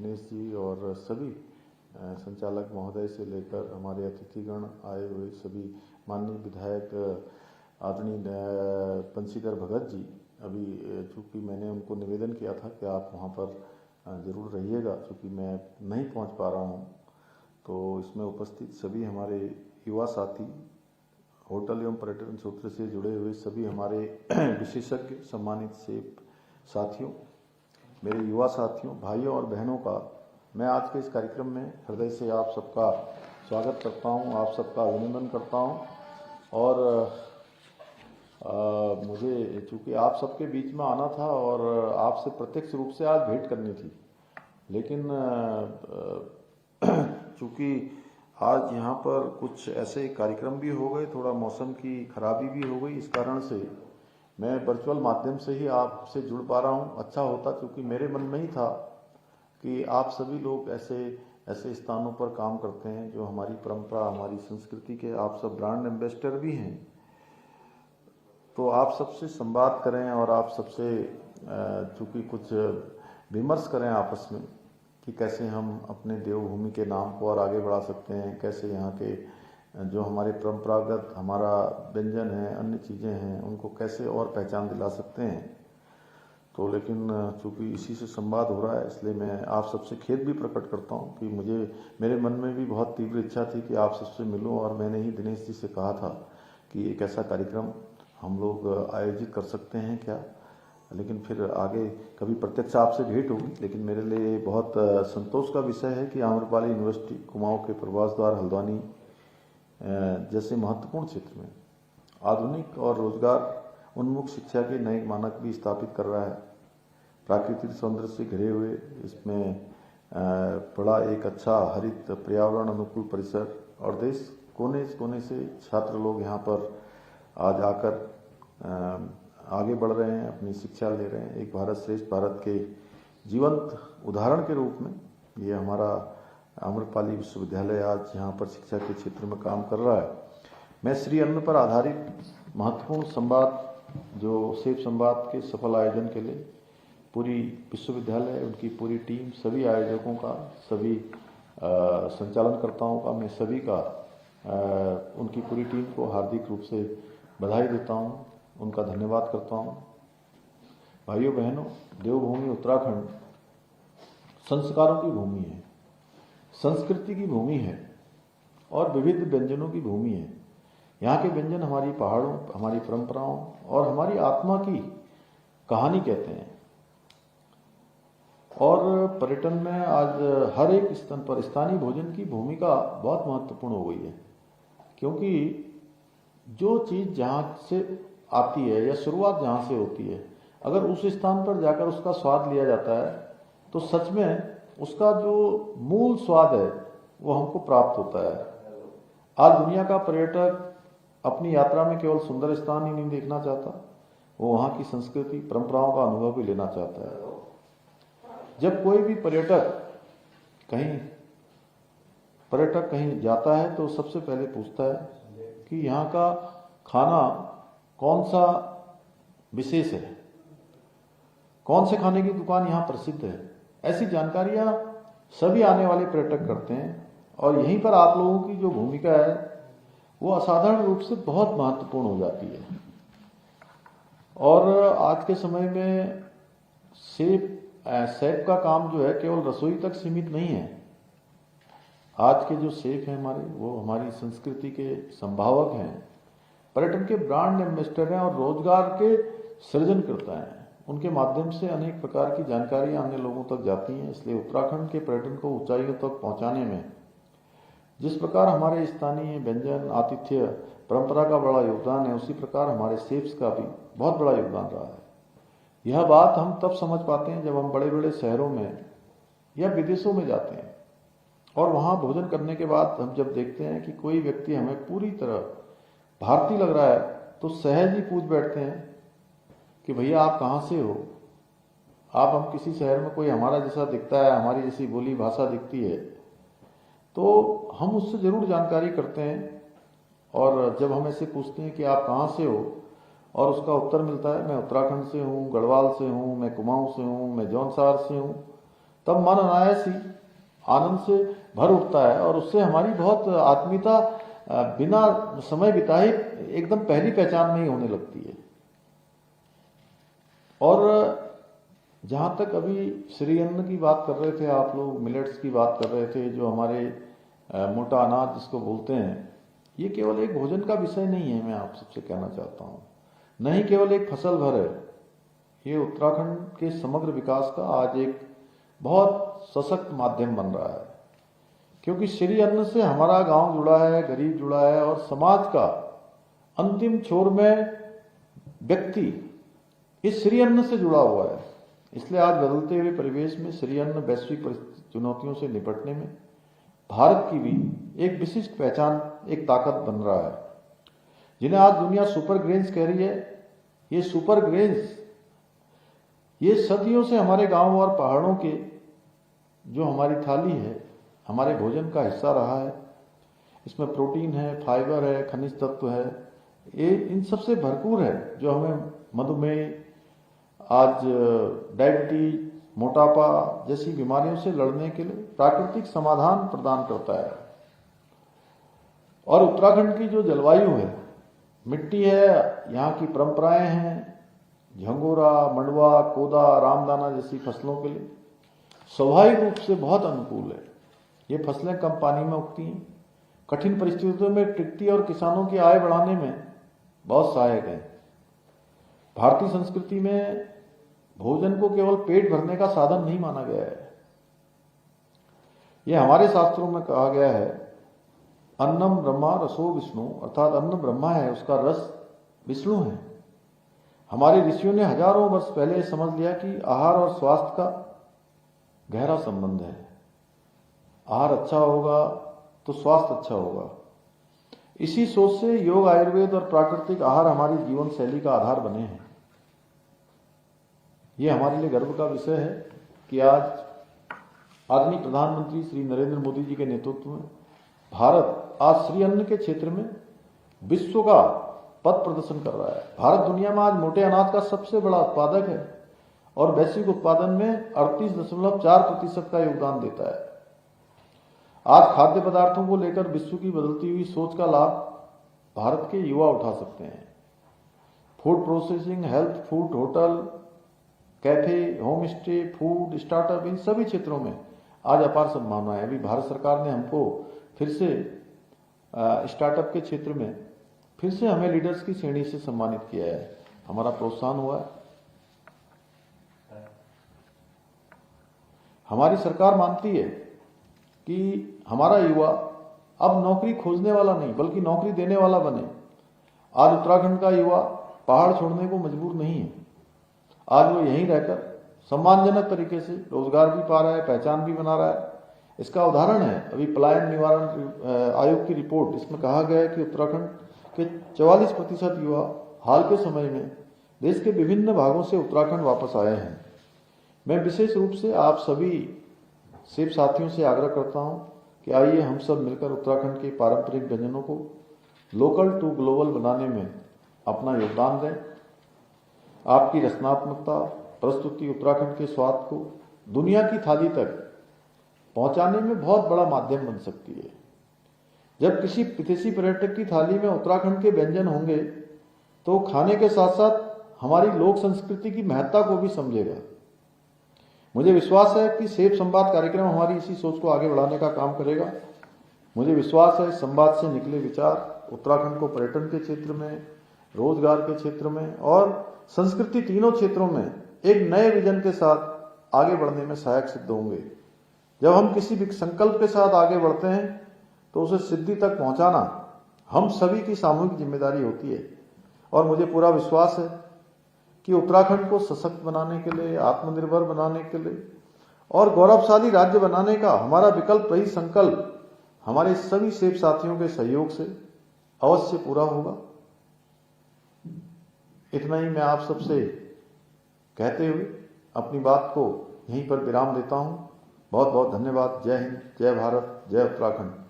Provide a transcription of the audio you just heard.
दिनेश जी और सभी संचालक महोदय से लेकर हमारे अतिथिगण आए हुए सभी माननीय विधायक आदरणीय बंशीधर भगत जी, अभी चूँकि मैंने उनको निवेदन किया था कि आप वहाँ पर ज़रूर रहिएगा, चूँकि मैं नहीं पहुँच पा रहा हूँ, तो इसमें उपस्थित सभी हमारे युवा साथी, होटल एवं पर्यटन क्षेत्र से जुड़े हुए सभी हमारे विशेषज्ञ सम्मानित सेफ साथियों, मेरे युवा साथियों, भाइयों और बहनों का मैं आज के इस कार्यक्रम में हृदय से आप सबका स्वागत करता हूं, आप सबका अभिनंदन करता हूं। और मुझे चूँकि आप सबके बीच में आना था और आपसे प्रत्यक्ष रूप से आज भेंट करनी थी, लेकिन चूँकि आज यहाँ पर कुछ ऐसे कार्यक्रम भी हो गए, थोड़ा मौसम की खराबी भी हो गई, इस कारण से मैं वर्चुअल माध्यम से ही आपसे जुड़ पा रहा हूँ। अच्छा होता, क्योंकि मेरे मन में ही था कि आप सभी लोग ऐसे स्थानों पर काम करते हैं जो हमारी परंपरा, हमारी संस्कृति के आप सब ब्रांड एम्बेसडर भी हैं, तो आप सबसे संवाद करें और आप सबसे चूँकि कुछ विमर्श करें आपस में कि कैसे हम अपने देवभूमि के नाम को और आगे बढ़ा सकते हैं, कैसे यहाँ के जो हमारे परंपरागत हमारा व्यंजन है, अन्य चीज़ें हैं, उनको कैसे और पहचान दिला सकते हैं। तो लेकिन चूँकि इसी से संवाद हो रहा है, इसलिए मैं आप सबसे खेद भी प्रकट करता हूँ कि मेरे मन में भी बहुत तीव्र इच्छा थी कि आप सबसे मिलूँ, और मैंने ही दिनेश जी से कहा था कि एक ऐसा कार्यक्रम हम लोग आयोजित कर सकते हैं क्या, लेकिन फिर आगे कभी प्रत्यक्ष आपसे भेंट होगी। लेकिन मेरे लिए बहुत संतोष का विषय है कि आम्रपाली यूनिवर्सिटी कुमाऊं के प्रवास द्वार हल्द्वानी जैसे महत्वपूर्ण क्षेत्र में आधुनिक और रोजगार उन्मुख शिक्षा के नए मानक भी स्थापित कर रहा है। प्राकृतिक सौंदर्य से घिरे हुए इसमें बड़ा एक अच्छा हरित पर्यावरण अनुकूल परिसर, और देश कोने कोने से छात्र लोग यहाँ पर आज आकर आगे बढ़ रहे हैं, अपनी शिक्षा ले रहे हैं। एक भारत श्रेष्ठ भारत के जीवंत उदाहरण के रूप में ये हमारा आम्रपाली विश्वविद्यालय आज यहाँ पर शिक्षा के क्षेत्र में काम कर रहा है। मैं श्री अन्न पर आधारित महत्वपूर्ण संवाद, जो सेफ संवाद के सफल आयोजन के लिए पूरी विश्वविद्यालय, उनकी पूरी टीम, सभी आयोजकों का, सभी संचालनकर्ताओं का, मैं सभी का उनकी पूरी टीम को हार्दिक रूप से बधाई देता हूँ, उनका धन्यवाद करता हूँ। भाइयों बहनों, देवभूमि उत्तराखंड संस्कारों की भूमि है, संस्कृति की भूमि है और विविध व्यंजनों की भूमि है। यहाँ के व्यंजन हमारी पहाड़ों, हमारी परंपराओं और हमारी आत्मा की कहानी कहते हैं। और पर्यटन में आज हर एक स्तर पर स्थानीय भोजन की भूमिका बहुत महत्वपूर्ण हो गई है, क्योंकि जो चीज़ जहाँ से आती है या शुरुआत जहाँ से होती है, अगर उस स्थान पर जाकर उसका स्वाद लिया जाता है तो सच में उसका जो मूल स्वाद है वो हमको प्राप्त होता है। आज दुनिया का पर्यटक अपनी यात्रा में केवल सुंदर स्थान ही नहीं देखना चाहता, वो वहाँ की संस्कृति, परंपराओं का अनुभव भी लेना चाहता है। जब कोई भी पर्यटक कहीं जाता है तो सबसे पहले पूछता है कि यहाँ का खाना कौन सा विशेष है, कौन से खाने की दुकान यहाँ प्रसिद्ध है। ऐसी जानकारियाँ सभी आने वाले पर्यटक करते हैं, और यहीं पर आप लोगों की जो भूमिका है वो असाधारण रूप से बहुत महत्वपूर्ण हो जाती है। और आज के समय में सेफ का काम जो है केवल रसोई तक सीमित नहीं है। आज के जो सेफ हैं हमारे, वो हमारी संस्कृति के संभावक हैं, पर्यटन के ब्रांड एम्बेसडर हैं और रोजगार के सृजन करता है। उनके माध्यम से अनेक प्रकार की जानकारियां अन्य लोगों तक जाती हैं। इसलिए उत्तराखंड के पर्यटन को ऊंचाइयों तक पहुंचाने में जिस प्रकार हमारे स्थानीय व्यंजन, आतिथ्य, परंपरा का बड़ा योगदान है, उसी प्रकार हमारे सेफ्स का भी बहुत बड़ा योगदान रहा है। यह बात हम तब समझ पाते हैं जब हम बड़े बड़े शहरों में या विदेशों में जाते हैं और वहाँ भोजन करने के बाद हम जब देखते हैं कि कोई व्यक्ति हमें पूरी तरह भारतीय लग रहा है, तो सहज ही पूछ बैठते हैं कि भैया आप कहाँ से हो। आप हम किसी शहर में कोई हमारा जैसा दिखता है, हमारी जैसी बोली भाषा दिखती है, तो हम उससे जरूर जानकारी करते हैं। और जब हम ऐसे पूछते हैं कि आप कहाँ से हो, और उसका उत्तर मिलता है मैं उत्तराखंड से हूँ, गढ़वाल से हूँ, मैं कुमाऊँ से हूँ, मैं जौनसार से हूँ, तब मन अनायास ही आनंद से भर उठता है और उससे हमारी बहुत आत्मीयता बिना समय बिताए एकदम पहली पहचान में ही होने लगती है। और जहां तक अभी श्री अन्न की बात कर रहे थे आप लोग, मिलेट्स की बात कर रहे थे, जो हमारे मोटा अनाज जिसको बोलते हैं, ये केवल एक भोजन का विषय नहीं है। मैं आप सबसे कहना चाहता हूँ, नहीं केवल एक फसल भर है, ये उत्तराखंड के समग्र विकास का आज एक बहुत सशक्त माध्यम बन रहा है। क्योंकि श्री अन्न से हमारा गांव जुड़ा है, गरीब जुड़ा है और समाज का अंतिम छोर में व्यक्ति इस श्री अन्न से जुड़ा हुआ है। इसलिए आज बदलते हुए परिवेश में श्री अन्न वैश्विक चुनौतियों से निपटने में भारत की भी एक विशिष्ट पहचान, एक ताकत बन रहा है, जिन्हें आज दुनिया सुपर ग्रेन्स कह रही है। ये सुपर ग्रेन्स ये सदियों से हमारे गांव और पहाड़ों के जो हमारी थाली है, हमारे भोजन का हिस्सा रहा है। इसमें प्रोटीन है, फाइबर है, खनिज तत्व है, ये इन सबसे भरपूर है, जो हमें मधुमेह, आज डायबिटीज, मोटापा जैसी बीमारियों से लड़ने के लिए प्राकृतिक समाधान प्रदान करता है। और उत्तराखंड की जो जलवायु है, मिट्टी है, यहाँ की परंपराएं हैं, झंगोरा, मंडवा, कोदा, रामदाना जैसी फसलों के लिए स्वाभाविक रूप से बहुत अनुकूल है। ये फसलें कम पानी में उगती हैं, कठिन परिस्थितियों में टिकती और किसानों की आय बढ़ाने में बहुत सहायक है। भारतीय संस्कृति में भोजन को केवल पेट भरने का साधन नहीं माना गया है। यह हमारे शास्त्रों में कहा गया है, अन्नम ब्रह्मा रसो विष्णु, अर्थात अन्न ब्रह्मा है, उसका रस विष्णु है। हमारे ऋषियों ने हजारों वर्ष पहले समझ लिया कि आहार और स्वास्थ्य का गहरा संबंध है। आहार अच्छा होगा तो स्वास्थ्य अच्छा होगा। इसी सोच से योग, आयुर्वेद और प्राकृतिक आहार हमारी जीवन शैली का आधार बने हैं। ये हमारे लिए गर्व का विषय है कि आज आदरणीय प्रधानमंत्री श्री नरेंद्र मोदी जी के नेतृत्व में भारत आज श्री अन्न के क्षेत्र में विश्व का पथ प्रदर्शन कर रहा है। भारत दुनिया में आज मोटे अनाज का सबसे बड़ा उत्पादक है और वैश्विक उत्पादन में 38.4% का योगदान देता है। आज खाद्य पदार्थों को लेकर विश्व की बदलती हुई सोच का लाभ भारत के युवा उठा सकते हैं। Food processing, health food, hotel, cafe, home stay, food startup, इन सभी क्षेत्रों में आज अपार संभावना है। अभी भारत सरकार ने हमको फिर से स्टार्टअप के क्षेत्र में फिर से हमें लीडर्स की श्रेणी से सम्मानित किया है, हमारा प्रोत्साहन हुआ है। हमारी सरकार मानती है कि हमारा युवा अब नौकरी खोजने वाला नहीं बल्कि नौकरी देने वाला बने। आज उत्तराखंड का युवा पहाड़ छोड़ने को मजबूर नहीं है। आज वो यहीं रहकर सम्मानजनक तरीके से रोजगार भी पा रहा है, पहचान भी बना रहा है। इसका उदाहरण है अभी पलायन निवारण आयोग की रिपोर्ट। इसमें कहा गया है कि उत्तराखंड के 44% युवा हाल के समय में देश के विभिन्न भागों से उत्तराखंड वापस आए हैं। मैं विशेष रूप से आप सभी सेब साथियों से आग्रह करता हूं कि आइए हम सब मिलकर उत्तराखंड के पारंपरिक व्यंजनों को लोकल टू ग्लोबल बनाने में अपना योगदान दें। आपकी रचनात्मकता, प्रस्तुति उत्तराखंड के स्वाद को दुनिया की थाली तक पहुंचाने में बहुत बड़ा माध्यम बन सकती है। जब किसी विदेशी पर्यटक की थाली में उत्तराखंड के व्यंजन होंगे तो खाने के साथ साथ हमारी लोक संस्कृति की महत्ता को भी समझेगा। मुझे विश्वास है कि सेब संवाद कार्यक्रम हमारी इसी सोच को आगे बढ़ाने का काम करेगा। मुझे विश्वास है इस संवाद से निकले विचार उत्तराखंड को पर्यटन के क्षेत्र में, रोजगार के क्षेत्र में और संस्कृति, तीनों क्षेत्रों में एक नए विजन के साथ आगे बढ़ने में सहायक सिद्ध होंगे। जब हम किसी भी संकल्प के साथ आगे बढ़ते हैं तो उसे सिद्धि तक पहुंचाना हम सभी की सामूहिक जिम्मेदारी होती है। और मुझे पूरा विश्वास है कि उत्तराखंड को सशक्त बनाने के लिए, आत्मनिर्भर बनाने के लिए और गौरवशाली राज्य बनाने का हमारा विकल्प रही संकल्प हमारे सभी सेब साथियों के सहयोग से अवश्य पूरा होगा। इतना ही मैं आप सबसे कहते हुए अपनी बात को यहीं पर विराम देता हूं। बहुत बहुत धन्यवाद। जय हिंद, जय भारत, जय उत्तराखंड।